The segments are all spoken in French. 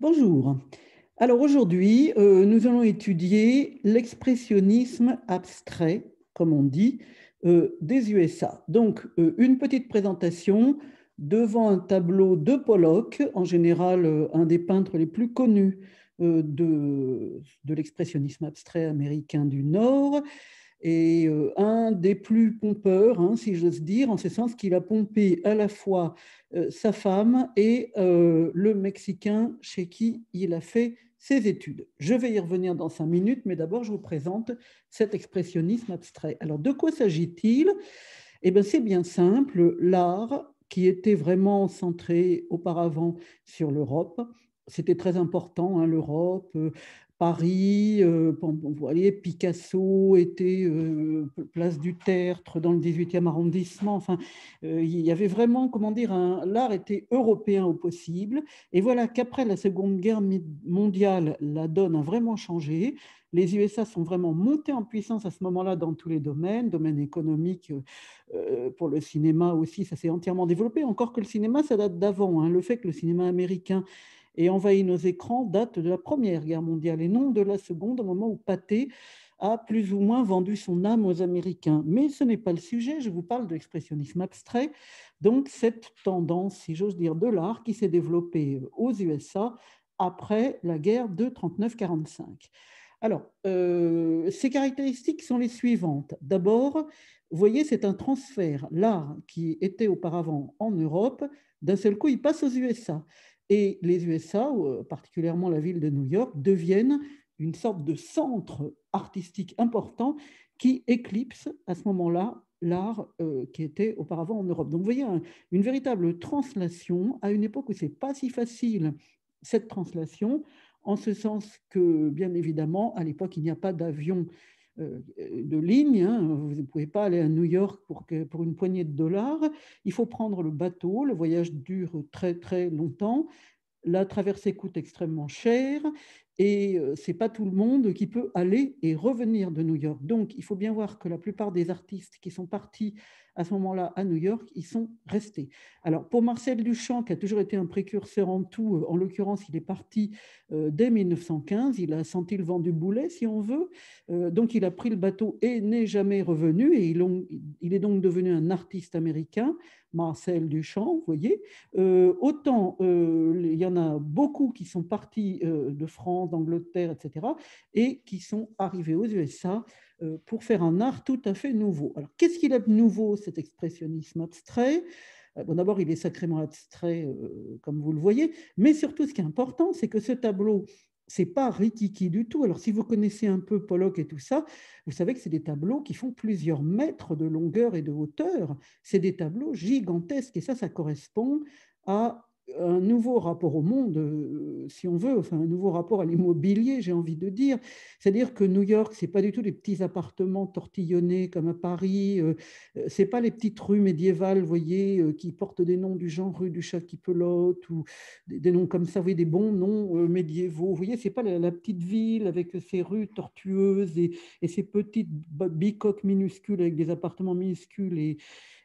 Bonjour. Alors aujourd'hui, nous allons étudier l'expressionnisme abstrait, comme on dit, des USA. Donc, une petite présentation devant un tableau de Pollock, en général un des peintres les plus connus de l'expressionnisme abstrait américain du Nord et un des plus pompeurs, hein, si j'ose dire, en ce sens qu'il a pompé à la fois sa femme et le Mexicain chez qui il a fait ses études. Je vais y revenir dans 5 minutes, mais d'abord je vous présente cet expressionnisme abstrait. Alors de quoi s'agit-il? Eh bien c'est bien simple, l'art qui était vraiment centré auparavant sur l'Europe, c'était très important, hein, l'Europe, Paris, vous voyez, Picasso était place du Tertre dans le 18e arrondissement. Enfin, il y avait vraiment, comment dire, l'art était européen au possible. Et voilà qu'après la Seconde Guerre mondiale, la donne a vraiment changé. Les USA sont vraiment montés en puissance à ce moment-là dans tous les domaines, domaine économique, pour le cinéma aussi, ça s'est entièrement développé, encore que le cinéma, ça date d'avant, hein. Le fait que le cinéma américain ait envahi nos écrans date de la Première Guerre mondiale et non de la Seconde, au moment où Pathé a plus ou moins vendu son âme aux Américains. Mais ce n'est pas le sujet, je vous parle de l'expressionnisme abstrait, donc cette tendance, si j'ose dire, de l'art qui s'est développée aux USA après la guerre de 39-45. Alors, ces caractéristiques sont les suivantes. D'abord, vous voyez, c'est un transfert. L'art qui était auparavant en Europe, d'un seul coup, il passe aux USA. Et les USA, particulièrement la ville de New York, deviennent une sorte de centre artistique important qui éclipse à ce moment-là l'art qui était auparavant en Europe. Donc, vous voyez, une véritable translation à une époque où ce n'est pas si facile, cette translation, en ce sens que, bien évidemment, à l'époque, il n'y a pas d'avion de ligne, hein. Vous ne pouvez pas aller à New York pour une poignée de dollars. Il faut prendre le bateau, le voyage dure très très longtemps, la traversée coûte extrêmement cher et ce n'est pas tout le monde qui peut aller et revenir de New York. Donc, il faut bien voir que la plupart des artistes qui sont partis à ce moment-là à New York, ils sont restés. Alors, pour Marcel Duchamp, qui a toujours été un précurseur en tout, en l'occurrence, il est parti dès 1915, il a senti le vent du boulet, si on veut. Donc, il a pris le bateau et n'est jamais revenu. Et il est donc devenu un artiste américain, Marcel Duchamp, vous voyez. Autant il y en a beaucoup qui sont partis de France, d'Angleterre, etc., et qui sont arrivés aux USA pour faire un art tout à fait nouveau. Alors, qu'est-ce qu'il a de nouveau, cet expressionnisme abstrait? Bon, d'abord, il est sacrément abstrait, comme vous le voyez, mais surtout, ce qui est important, c'est que ce tableau, c'est pas rikiki du tout. Alors, si vous connaissez un peu Pollock et tout ça, vous savez que c'est des tableaux qui font plusieurs mètres de longueur et de hauteur. C'est des tableaux gigantesques, et ça correspond à un nouveau rapport au monde, si on veut, enfin un nouveau rapport à l'immobilier, j'ai envie de dire. C'est-à-dire que New York, c'est pas du tout des petits appartements tortillonnés comme à Paris, c'est pas les petites rues médiévales, vous voyez, qui portent des noms du genre rue du Chat qui pelote ou des noms comme ça, vous voyez, des bons noms médiévaux. Vous voyez, c'est pas la petite ville avec ses rues tortueuses et ces petites bicoques minuscules avec des appartements minuscules et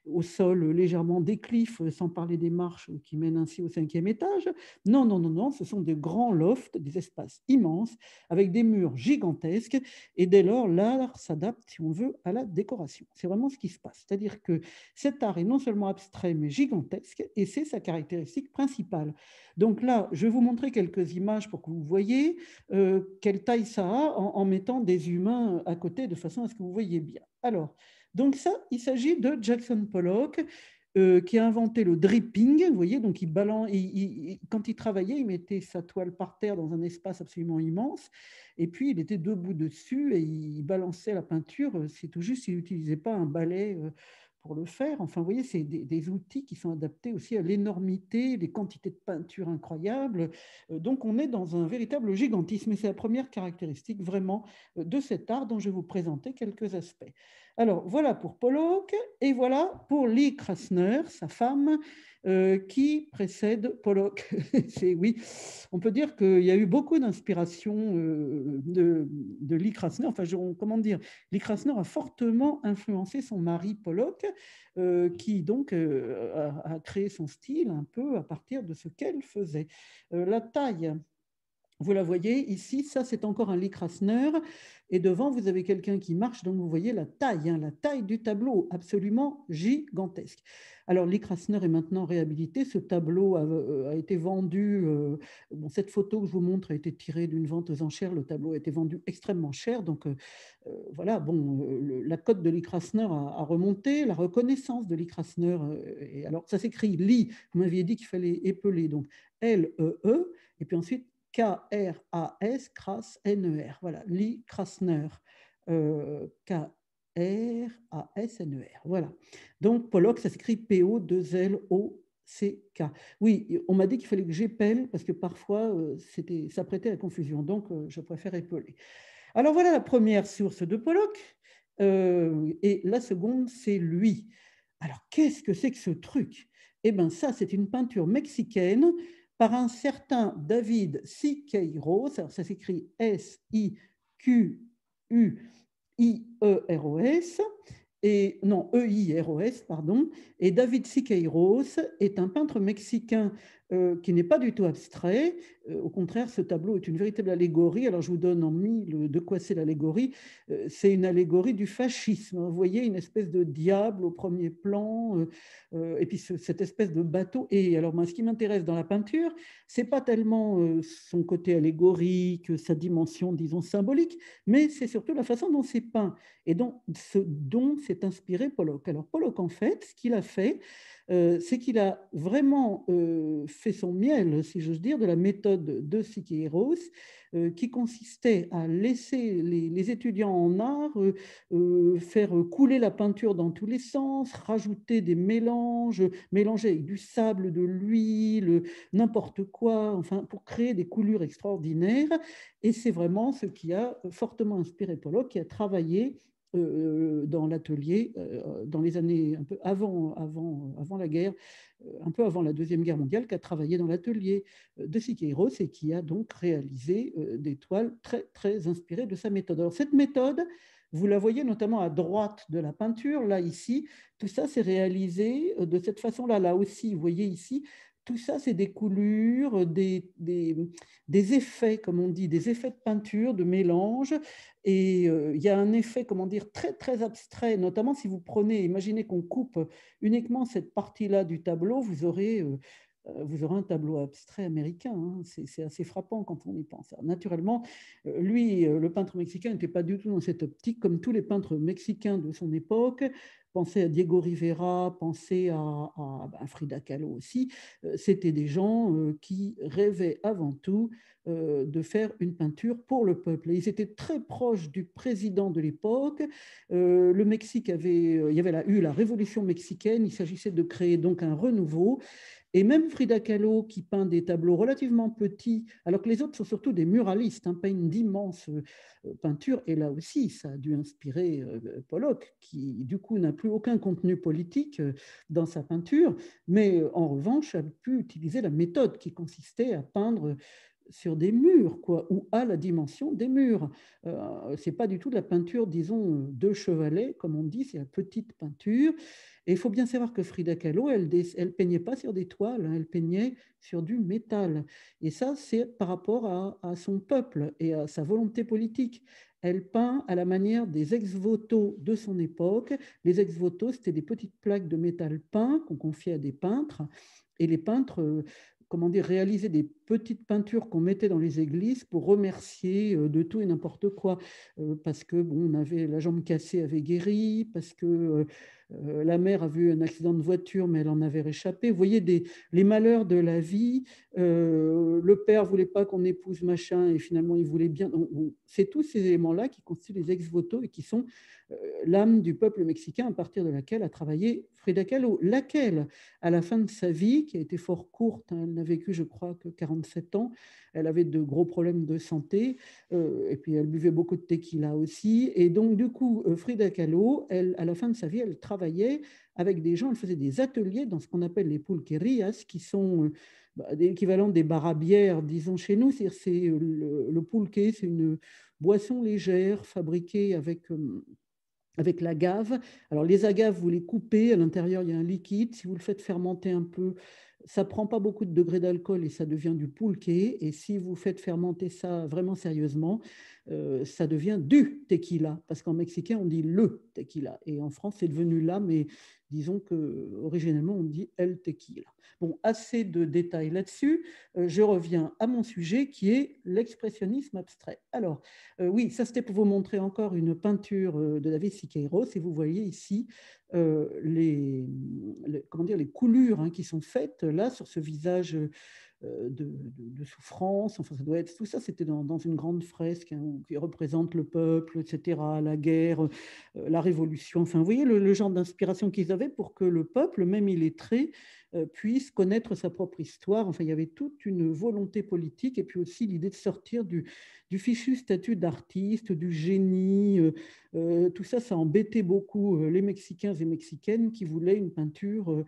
au sol légèrement déclif, sans parler des marches qui mènent ainsi au 5e étage. Non, non, non, non, ce sont des grands lofts, des espaces immenses, avec des murs gigantesques, et dès lors, l'art s'adapte, si on veut, à la décoration. C'est vraiment ce qui se passe. C'est-à-dire que cet art est non seulement abstrait, mais gigantesque, et c'est sa caractéristique principale. Donc là, je vais vous montrer quelques images pour que vous voyez quelle taille ça a en mettant des humains à côté, de façon à ce que vous voyez bien. Alors, donc ça, il s'agit de Jackson Pollock, qui a inventé le dripping. Vous voyez, donc quand il travaillait, il mettait sa toile par terre dans un espace absolument immense, et puis il était debout dessus et il balançait la peinture. C'est tout juste, il n'utilisait pas un balai pour le faire. Enfin, vous voyez, c'est des outils qui sont adaptés aussi à l'énormité, des quantités de peinture incroyables. Donc, on est dans un véritable gigantisme, et c'est la première caractéristique vraiment de cet art dont je vais vous présenter quelques aspects. Alors, voilà pour Pollock, et voilà pour Lee Krasner, sa femme, qui précède Pollock. Oui, on peut dire qu'il y a eu beaucoup d'inspiration de Lee Krasner. Enfin, comment dire, Lee Krasner a fortement influencé son mari Pollock, qui donc a créé son style un peu à partir de ce qu'elle faisait. La taille Vous la voyez ici, ça c'est encore un Lee Krasner, et devant vous avez quelqu'un qui marche, donc vous voyez la taille du tableau, absolument gigantesque. Alors Lee Krasner est maintenant réhabilité, ce tableau a été vendu, bon, cette photo que je vous montre a été tirée d'une vente aux enchères, le tableau a été vendu extrêmement cher, donc voilà, bon, la cote de Lee Krasner a remonté, la reconnaissance de Lee Krasner, et alors ça s'écrit Lee, vous m'aviez dit qu'il fallait épeler, donc L-E-E, et puis ensuite K-R-A-S, Kras, N-E-R. Voilà, Lee Krasner. K-R-A-S-N-E-R. Voilà. Donc, Pollock, ça s'écrit P-O-2-L-O-C-K. Oui, on m'a dit qu'il fallait que j'épelle parce que parfois, ça prêtait à confusion. Donc, je préfère épeler. Alors, voilà la première source de Pollock. Et la seconde, c'est lui. Alors, qu'est-ce que c'est que ce truc? Eh bien, ça, c'est une peinture mexicaine par un certain David Siqueiros. Alors, ça s'écrit S-I-Q-U-I-E-R-O-S. Et non, E-I-R-O-S, pardon. Et David Siqueiros est un peintre mexicain qui n'est pas du tout abstrait. Au contraire, ce tableau est une véritable allégorie. Alors, je vous donne en mille de quoi c'est l'allégorie. C'est une allégorie du fascisme. Vous voyez, une espèce de diable au premier plan, et puis cette espèce de bateau. Et alors, moi, ce qui m'intéresse dans la peinture, c'est pas tellement son côté allégorique, sa dimension, disons, symbolique, mais c'est surtout la façon dont c'est peint et dont s'est inspiré Pollock. Alors, Pollock, en fait, ce qu'il a fait, c'est qu'il a vraiment fait son miel, si j'ose dire, de la méthode de Siqueiros, qui consistait à laisser les étudiants en art faire couler la peinture dans tous les sens, rajouter des mélanges, mélanger avec du sable, de l'huile, n'importe quoi, enfin, pour créer des coulures extraordinaires. Et c'est vraiment ce qui a fortement inspiré Pollock, qui a travaillé dans l'atelier dans les années un peu avant la guerre, un peu avant la Deuxième Guerre mondiale, qui a travaillé dans l'atelier de Siqueiros et qui a donc réalisé des toiles très, très inspirées de sa méthode. Alors cette méthode, vous la voyez notamment à droite de la peinture, là, ici, tout ça c'est réalisé de cette façon-là. Là aussi, vous voyez ici, tout ça, c'est des coulures, des effets, comme on dit, des effets de peinture, de mélange. Et il y a un effet, comment dire, très, très abstrait, notamment si vous prenez, imaginez qu'on coupe uniquement cette partie-là du tableau, vous aurez un tableau abstrait américain. Hein. C'est assez frappant quand on y pense. Alors, naturellement, lui, le peintre mexicain, n'était pas du tout dans cette optique, comme tous les peintres mexicains de son époque. Pensez à Diego Rivera, pensez à Frida Kahlo aussi. C'était des gens qui rêvaient avant tout de faire une peinture pour le peuple. Et ils étaient très proches du président de l'époque. Le Mexique il y avait eu la révolution mexicaine. Il s'agissait de créer donc un renouveau. Et même Frida Kahlo, qui peint des tableaux relativement petits, alors que les autres sont surtout des muralistes, hein, peignent d'immenses peintures. Et là aussi, ça a dû inspirer Pollock, qui du coup n'a plus aucun contenu politique dans sa peinture, mais en revanche a pu utiliser la méthode qui consistait à peindre sur des murs, quoi, ou à la dimension des murs. C'est pas du tout de la peinture, disons, de chevalet, comme on dit, c'est la petite peinture. Et il faut bien savoir que Frida Kahlo, elle peignait pas sur des toiles, hein, elle peignait sur du métal. Et ça, c'est par rapport à son peuple et à sa volonté politique. Elle peint à la manière des ex-voto de son époque. Les ex-voto, c'était des petites plaques de métal peint qu'on confiait à des peintres. Et les peintres comment dire, réaliser des petites peintures qu'on mettait dans les églises pour remercier de tout et n'importe quoi, parce que bon, on avait la jambe cassée avait guéri, parce que la mère a vu un accident de voiture, mais elle en avait réchappé. Vous voyez les malheurs de la vie. Le père voulait pas qu'on épouse machin, et finalement il voulait bien. C'est tous ces éléments-là qui constituent les ex-voto et qui sont l'âme du peuple mexicain à partir de laquelle a travaillé Frida Kahlo, laquelle, à la fin de sa vie, qui a été fort courte, hein, elle n'a vécu, je crois, que 47 ans, elle avait de gros problèmes de santé, et puis elle buvait beaucoup de tequila aussi, et donc du coup, Frida Kahlo, à la fin de sa vie, elle travaillait avec des gens, elle faisait des ateliers dans ce qu'on appelle les pulquerias, qui sont l'équivalent des bars à bière, disons chez nous, c'est le pulque, c'est une boisson légère fabriquée avec l'agave. Alors les agaves, vous les coupez, à l'intérieur il y a un liquide, si vous le faites fermenter un peu, ça ne prend pas beaucoup de degrés d'alcool et ça devient du pulque. Et si vous faites fermenter ça vraiment sérieusement, ça devient du tequila. Parce qu'en mexicain, on dit le tequila. Et en France, c'est devenu là, mais disons qu'originellement, on dit el tequila. Bon, assez de détails là-dessus. Je reviens à mon sujet qui est l'expressionnisme abstrait. Alors, oui, ça c'était pour vous montrer encore une peinture de David Siqueiros. Et vous voyez ici comment dire, les coulures hein, qui sont faites là sur ce visage de souffrance. Enfin, ça doit être tout ça. C'était dans une grande fresque hein, qui représente le peuple, etc., la guerre, la révolution. Enfin, vous voyez le genre d'inspiration qu'ils avaient pour que le peuple, même illettré, puisse connaître sa propre histoire. Enfin, il y avait toute une volonté politique et puis aussi l'idée de sortir du fichu statut d'artiste, du génie. Tout ça, ça embêtait beaucoup les Mexicains et Mexicaines qui voulaient une peinture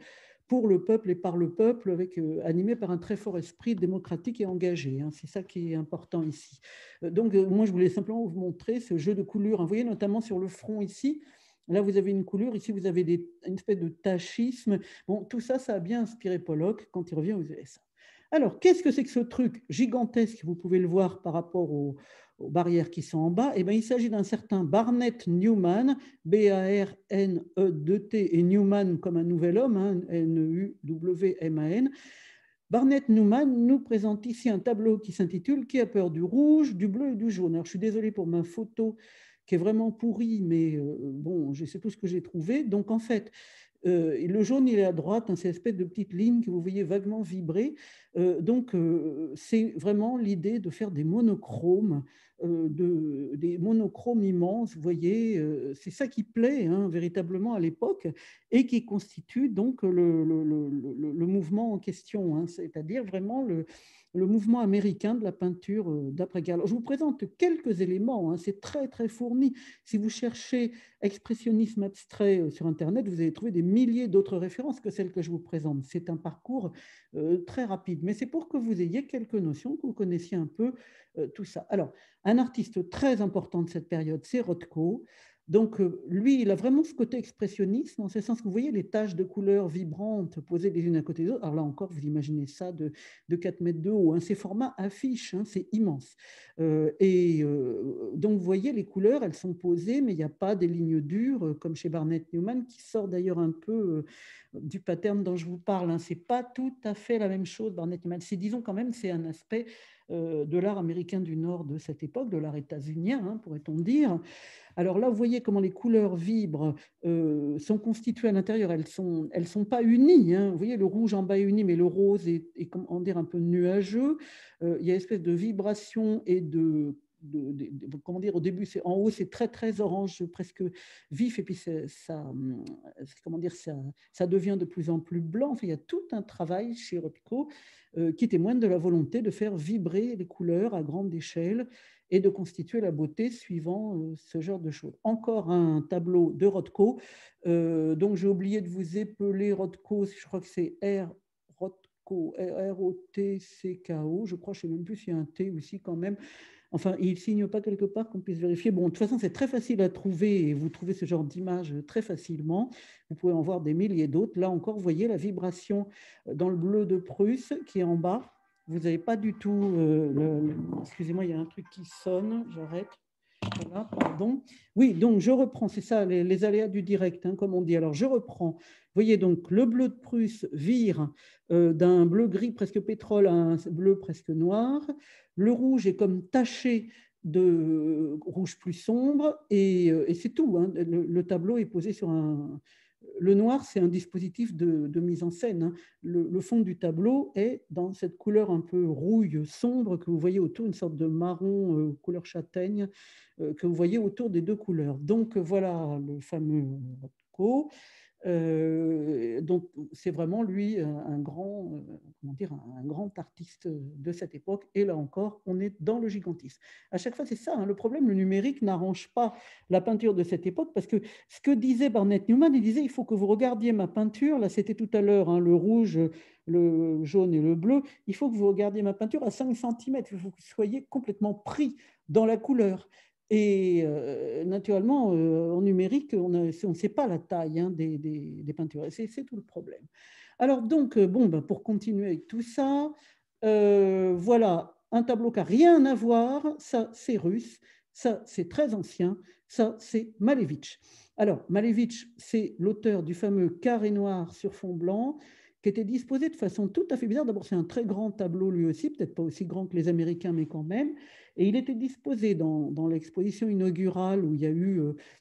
pour le peuple et par le peuple, animé par un très fort esprit démocratique et engagé. Hein. C'est ça qui est important ici. Donc, moi, je voulais simplement vous montrer ce jeu de couleurs. Hein. Vous voyez notamment sur le front ici, là, vous avez une couleur, ici, vous avez une espèce de tachisme. Bon, tout ça, ça a bien inspiré Pollock quand il revient aux USA. Alors, qu'est-ce que c'est que ce truc gigantesque? Vous pouvez le voir par rapport aux barrières qui sont en bas. Eh bien, il s'agit d'un certain Barnett Newman, B-A-R-N-E-2-T, et Newman comme un nouvel homme, hein, N-E-U-W-M-A-N. Barnett Newman nous présente ici un tableau qui s'intitule « Qui a peur du rouge, du bleu et du jaune ?» Alors, je suis désolée pour ma photo qui est vraiment pourrie, mais bon, c'est tout ce que j'ai trouvé. Donc, en fait, le jaune, il est à droite, hein, c'est une espèce de petite ligne que vous voyez vaguement vibrer. C'est vraiment l'idée de faire des monochromes, des monochromes immenses. Vous voyez, c'est ça qui plaît hein, véritablement à l'époque et qui constitue donc le mouvement en question, hein, c'est-à-dire vraiment le mouvement américain de la peinture d'après-guerre. Je vous présente quelques éléments, hein, c'est très très fourni. Si vous cherchez expressionnisme abstrait sur Internet, vous allez trouver des milliers d'autres références que celles que je vous présente. C'est un parcours très rapide, mais c'est pour que vous ayez quelques notions, que vous connaissiez un peu tout ça. Alors, un artiste très important de cette période, c'est Rothko. Donc, lui, il a vraiment ce côté expressionniste, dans ce sens que vous voyez les taches de couleurs vibrantes posées les unes à côté des autres. Alors là encore, vous imaginez ça de 4 mètres de haut. Hein. C'est format affiche, hein, c'est immense. Donc, vous voyez, les couleurs, elles sont posées, mais il n'y a pas des lignes dures, comme chez Barnett Newman, qui sort d'ailleurs un peu du pattern dont je vous parle. Hein. Ce n'est pas tout à fait la même chose, Barnett Newman. Disons quand même, c'est un aspect de l'art américain du Nord de cette époque, de l'art états-unien, hein, pourrait-on dire. Alors là, vous voyez comment les couleurs vibrent, sont constituées à l'intérieur, elles sont pas unies. Hein. Vous voyez, le rouge en bas est uni, mais le rose est comment dire, un peu nuageux. Il y a une espèce de vibration et comment dire, au début, en haut, c'est très, très orange, presque vif, et puis comment dire, ça devient de plus en plus blanc. Enfin, il y a tout un travail chez Rothko qui témoigne de la volonté de faire vibrer les couleurs à grande échelle et de constituer la beauté suivant ce genre de choses. Encore un tableau de Rothko. Donc, j'ai oublié de vous épeler Rothko, je crois que c'est Rothko, R-O-T-C-K-O. Je crois, je ne sais même plus s'il y a un T aussi quand même. Enfin, il ne signe pas quelque part qu'on puisse vérifier. Bon, de toute façon, c'est très facile à trouver et vous trouvez ce genre d'image très facilement. Vous pouvez en voir des milliers d'autres. Là encore, vous voyez la vibration dans le bleu de Prusse qui est en bas. Vous n'avez pas du tout... Excusez-moi, il y a un truc qui sonne. J'arrête. Voilà, pardon. Oui, donc je reprends, c'est ça, les aléas du direct, hein, comme on dit. Alors je reprends. Vous voyez donc le bleu de Prusse vire d'un bleu-gris presque pétrole à un bleu presque noir. Le rouge est comme taché de rouge plus sombre et c'est tout. Hein. Le tableau est posé sur un... Le noir, c'est un dispositif de mise en scène. Hein. Le fond du tableau est dans cette couleur un peu rouille, sombre, que vous voyez autour, une sorte de marron, couleur châtaigne, que vous voyez autour des deux couleurs. Donc voilà le fameux Rothko. Donc c'est vraiment lui un grand, comment dire, un grand artiste de cette époque. Et là encore, on est dans le gigantisme. À chaque fois, c'est ça. Hein, le problème, le numérique n'arrange pas la peinture de cette époque parce que ce que disait Barnett Newman, il disait il faut que vous regardiez ma peinture. Là, c'était tout à l'heure, hein, le rouge, le jaune et le bleu. Il faut que vous regardiez ma peinture à 5 cm. Il faut que vous soyez complètement pris dans la couleur. Et naturellement, en numérique, on ne sait pas la taille hein, des peintures. Et c'est tout le problème. Alors donc, bon, ben, pour continuer avec tout ça, voilà un tableau qui n'a rien à voir, ça c'est russe, ça c'est très ancien, ça c'est Malevitch. Alors Malevitch, c'est l'auteur du fameux carré noir sur fond blanc, qui était disposé de façon tout à fait bizarre. D'abord, c'est un très grand tableau lui aussi, peut-être pas aussi grand que les Américains, mais quand même. Et il était disposé dans l'exposition inaugurale où il y a eu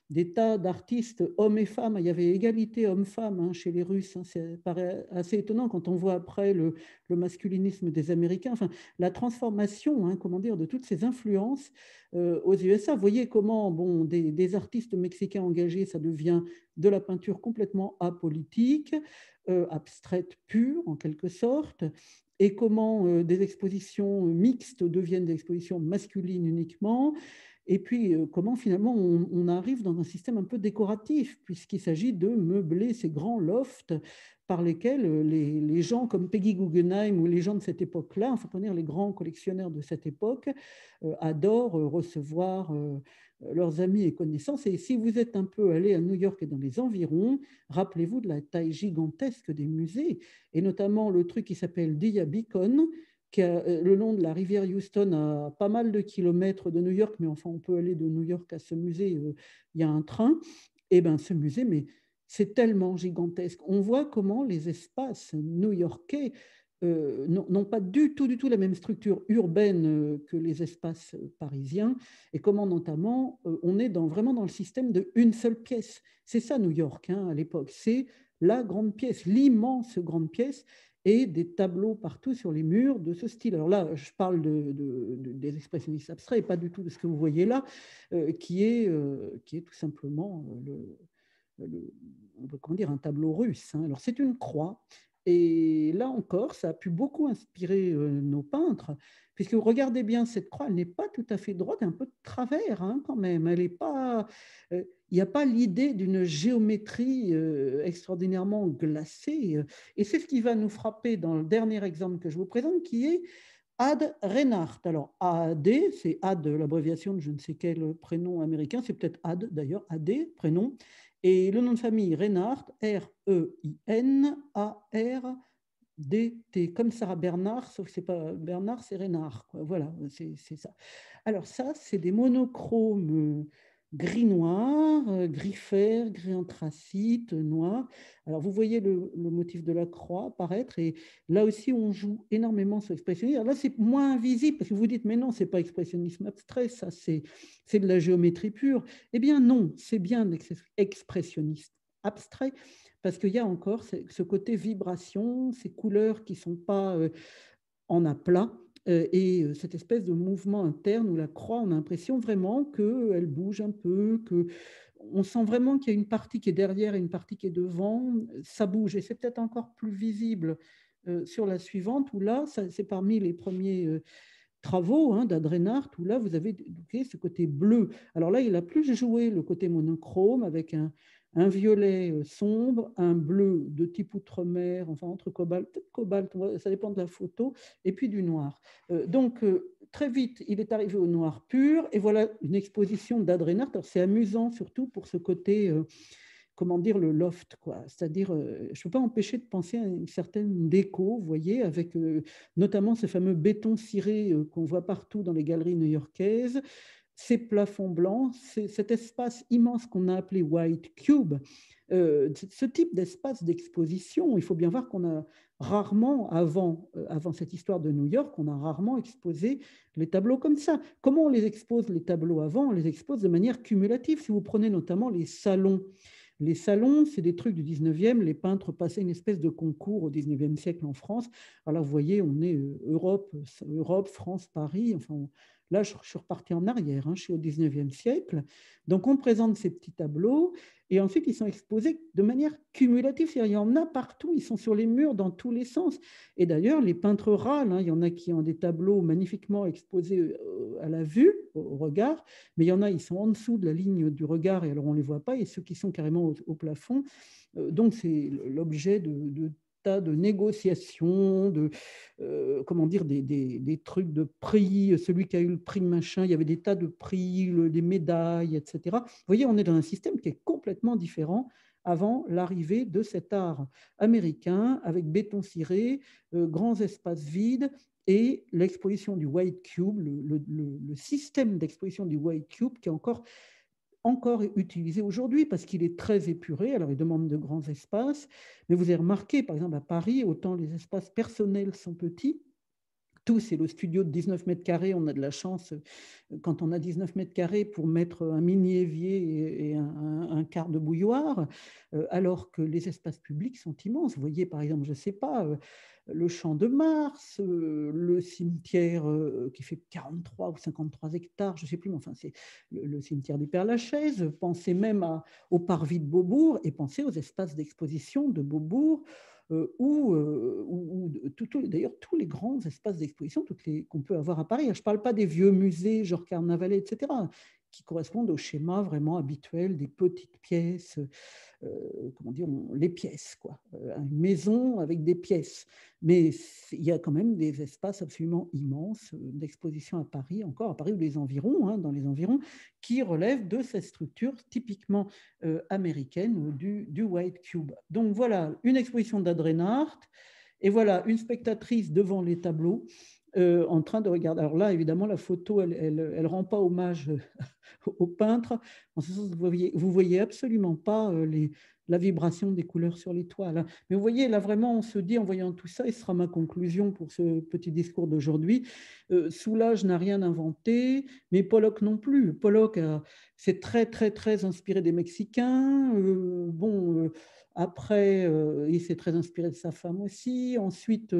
des tas d'artistes, hommes et femmes. Il y avait égalité hommes-femmes hein, chez les Russes. Hein. Ça paraît assez étonnant quand on voit après le masculinisme des Américains. Enfin, la transformation, hein, comment dire, de toutes ces influences aux USA. Vous voyez comment bon, des artistes mexicains engagés, ça devient de la peinture complètement apolitique, abstraite pure en quelque sorte, et comment des expositions mixtes deviennent des expositions masculines uniquement, et puis comment finalement on arrive dans un système un peu décoratif, puisqu'il s'agit de meubler ces grands lofts par lesquels les gens comme Peggy Guggenheim ou les gens de cette époque-là, enfin, faut dire les grands collectionneurs de cette époque, adorent recevoir leurs amis et connaissances. Et si vous êtes un peu allé à New York et dans les environs, rappelez-vous de la taille gigantesque des musées, et notamment le truc qui s'appelle Dia Beacon, qui a, le long de la rivière Houston, à pas mal de kilomètres de New York, mais enfin on peut aller de New York à ce musée, il y a un train. Et bien ce musée, mais c'est tellement gigantesque. On voit comment les espaces new-yorkais n'ont pas du tout la même structure urbaine que les espaces parisiens, et comment notamment on est vraiment dans le système de une seule pièce. C'est ça New York hein, à l'époque, c'est la grande pièce, l'immense grande pièce, et des tableaux partout sur les murs de ce style. Alors là, je parle des expressionnistes abstraits, et pas du tout de ce que vous voyez là, qui est tout simplement on peut comment dire, un tableau russe. Hein. Alors c'est une croix, et là encore, ça a pu beaucoup inspirer nos peintres, puisque vous regardez bien cette croix, elle n'est pas tout à fait droite, un peu de travers hein, quand même. Elle est pas, il n'y a pas l'idée d'une géométrie extraordinairement glacée. Et c'est ce qui va nous frapper dans le dernier exemple que je vous présente, qui est Ad Reinhardt. Alors, AAD, c'est Ad, l'abréviation de je ne sais quel prénom américain, c'est peut-être Ad d'ailleurs, AD, prénom. Et le nom de famille, Reinhardt, R-E-I-N-A-R-D-T, comme Sarah Bernard, sauf que c'est pas Bernard, c'est Reinhardt. Quoi. Voilà, c'est ça. Alors ça, c'est des monochromes gris-noir, gris-fer, gris anthracite, noir. Alors vous voyez le motif de la croix apparaître, et là aussi on joue énormément sur l'expressionnisme. Alors là c'est moins visible parce que vous dites mais non, c'est pas expressionnisme abstrait, ça c'est de la géométrie pure. Eh bien non, c'est bien expressionniste abstrait, parce qu'il y a encore ce côté vibration, ces couleurs qui sont pas en aplat, et cette espèce de mouvement interne où la croix, on a l'impression vraiment qu'elle bouge un peu, que on sent vraiment qu'il y a une partie qui est derrière et une partie qui est devant, ça bouge, et c'est peut-être encore plus visible sur la suivante, où là, c'est parmi les premiers travaux hein, d'Adreinhardt, où là, vous avez okay, ce côté bleu. Alors là, il a plus joué le côté monochrome avec un violet sombre, un bleu de type outre-mer, enfin entre cobalt, peut-être cobalt, ça dépend de la photo, et puis du noir. Donc, très vite, il est arrivé au noir pur, et voilà une exposition d'Adreinhardt. Alors, c'est amusant surtout pour ce côté comment dire, le loft, quoi. C'est-à-dire, je ne peux pas empêcher de penser à une certaine déco, vous voyez, avec notamment ce fameux béton ciré qu'on voit partout dans les galeries new-yorkaises, ces plafonds blancs, cet espace immense qu'on a appelé White Cube. Ce type d'espace d'exposition, il faut bien voir qu'on a rarement, avant cette histoire de New York, on a rarement exposé les tableaux comme ça. Comment on les expose, les tableaux avant? On les expose de manière cumulative. Si vous prenez notamment les salons, c'est des trucs du 19e. Les peintres passaient une espèce de concours au 19e siècle en France. Alors là, vous voyez, on est Europe, France, Paris. Enfin, là, je suis reparti en arrière. Hein, je suis au 19e siècle. Donc, on présente ces petits tableaux, et ensuite, ils sont exposés de manière cumulative. C'est-à-dire, il y en a partout. Ils sont sur les murs dans tous les sens. Et d'ailleurs, les peintres râlent. Hein, il y en a qui ont des tableaux magnifiquement exposés à la vue, au regard, mais il y en a, ils sont en dessous de la ligne du regard, et alors on ne les voit pas, et ceux qui sont carrément au plafond. Donc c'est l'objet de tas de négociations, comment dire, des trucs de prix, celui qui a eu le prix machin, il y avait des tas de prix, des médailles, etc. Vous voyez, on est dans un système qui est complètement différent avant l'arrivée de cet art américain avec béton ciré, grands espaces vides et l'exposition du White Cube, le système d'exposition du White Cube qui est encore utilisé aujourd'hui parce qu'il est très épuré, alors il demande de grands espaces, mais vous avez remarqué, par exemple à Paris, autant les espaces personnels sont petits, tout, c'est le studio de 19 mètres carrés. On a de la chance quand on a 19 mètres carrés pour mettre un mini évier et un quart de bouilloire, alors que les espaces publics sont immenses. Vous voyez, par exemple, je ne sais pas, le champ de Mars, le cimetière qui fait 43 ou 53 hectares, je ne sais plus, mais enfin, c'est le cimetière du Père-Lachaise. Pensez même au parvis de Beaubourg et pensez aux espaces d'exposition de Beaubourg ou d'ailleurs tous les grands espaces d'exposition qu'on peut avoir à Paris. Je ne parle pas des vieux musées, genre Carnavalet, etc., qui correspondent au schéma vraiment habituel des petites pièces, comment dire, les pièces, quoi. Une maison avec des pièces. Mais il y a quand même des espaces absolument immenses d'exposition à Paris, encore à Paris ou les environs, hein, dans les environs, qui relèvent de cette structure typiquement américaine du White Cube. Donc voilà, une exposition d'Adrena et voilà une spectatrice devant les tableaux en train de regarder. Alors là, évidemment, la photo, elle rend pas hommage au peintre. En ce sens, vous voyez absolument pas la vibration des couleurs sur les toiles. Mais vous voyez, là, vraiment, on se dit, en voyant tout ça, et ce sera ma conclusion pour ce petit discours d'aujourd'hui, Soulages n'a rien inventé, mais Pollock non plus. Pollock, c'est très, très, très inspiré des Mexicains. Après, il s'est très inspiré de sa femme aussi. Ensuite,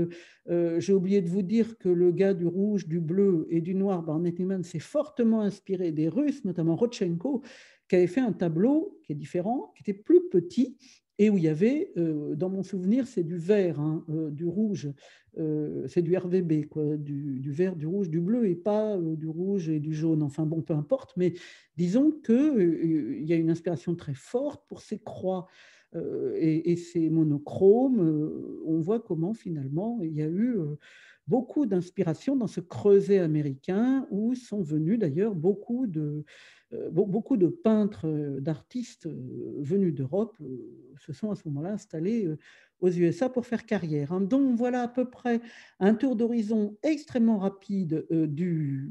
j'ai oublié de vous dire que le gars du rouge, du bleu et du noir, Barnett Neiman, s'est fortement inspiré des Russes, notamment Rodchenko, qui avait fait un tableau qui est différent, qui était plus petit, et où il y avait, dans mon souvenir, c'est du vert, hein, du rouge, c'est du RVB, quoi, du vert, du rouge, du bleu, et pas du rouge et du jaune. Enfin bon, peu importe, mais disons qu'il y a une inspiration très forte pour ces croix et ces monochromes. On voit comment finalement il y a eu beaucoup d'inspiration dans ce creuset américain où sont venus d'ailleurs beaucoup de peintres, d'artistes venus d'Europe se sont à ce moment-là installés aux USA pour faire carrière. Hein. Donc voilà à peu près un tour d'horizon extrêmement rapide de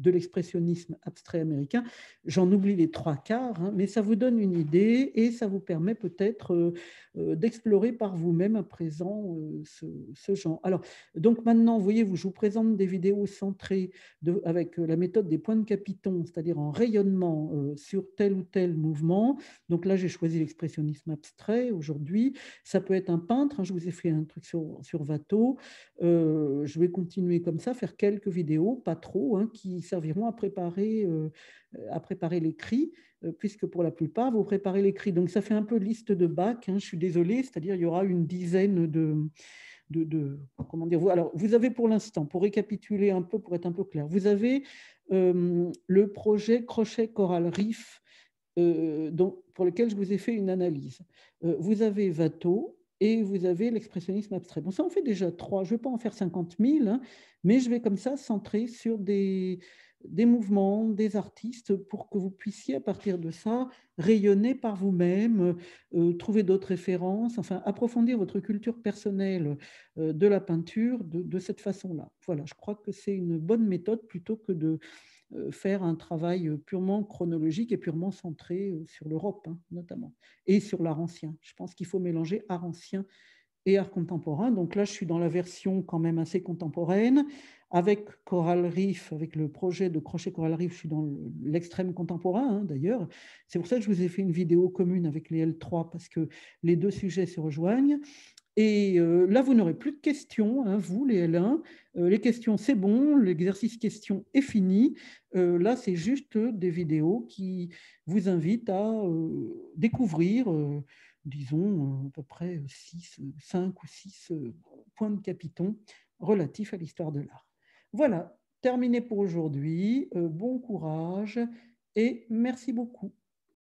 l'expressionnisme abstrait américain. J'en oublie les trois quarts, hein, mais ça vous donne une idée et ça vous permet peut-être d'explorer par vous-même à présent ce genre. Alors, donc maintenant, vous voyez, je vous présente des vidéos centrées avec la méthode des points de Capiton, c'est-à-dire en rayonnement sur tel ou tel mouvement. Donc là, j'ai choisi l'expressionnisme abstrait aujourd'hui. Ça peut être un peintre, hein, je vous ai fait un truc sur Watteau. Je vais continuer comme ça, faire quelques vidéos, pas trop, hein, qui serviront à préparer l'écrit, puisque pour la plupart, vous préparez l'écrit. Donc ça fait un peu liste de bac, hein, je suis désolée, c'est-à-dire il y aura une dizaine comment dire, alors vous avez pour l'instant, pour récapituler un peu, pour être un peu clair, vous avez le projet Crochet Coral Reef, pour lequel je vous ai fait une analyse. Vous avez Watteau et vous avez l'expressionnisme abstrait. Bon, ça en fait déjà trois. Je ne vais pas en faire 50 000, hein, mais je vais comme ça centrer sur des mouvements, des artistes, pour que vous puissiez, à partir de ça, rayonner par vous-même, trouver d'autres références, enfin, approfondir votre culture personnelle de la peinture de cette façon-là. Voilà, je crois que c'est une bonne méthode plutôt que de faire un travail purement chronologique et purement centré sur l'Europe, hein, notamment, et sur l'art ancien. Je pense qu'il faut mélanger art ancien et art contemporain. Donc là, je suis dans la version quand même assez contemporaine. Avec Coral Reef, avec le projet de Crochet Coral Reef, je suis dans l'extrême contemporain, hein, d'ailleurs. C'est pour ça que je vous ai fait une vidéo commune avec les L3, parce que les deux sujets se rejoignent. Et là, vous n'aurez plus de questions, hein, vous, les L1. Les questions, c'est bon, l'exercice question est fini. Là, c'est juste des vidéos qui vous invitent à découvrir, disons, à peu près 5 ou 6 points de Capiton relatifs à l'histoire de l'art. Voilà, terminé pour aujourd'hui. Bon courage et merci beaucoup.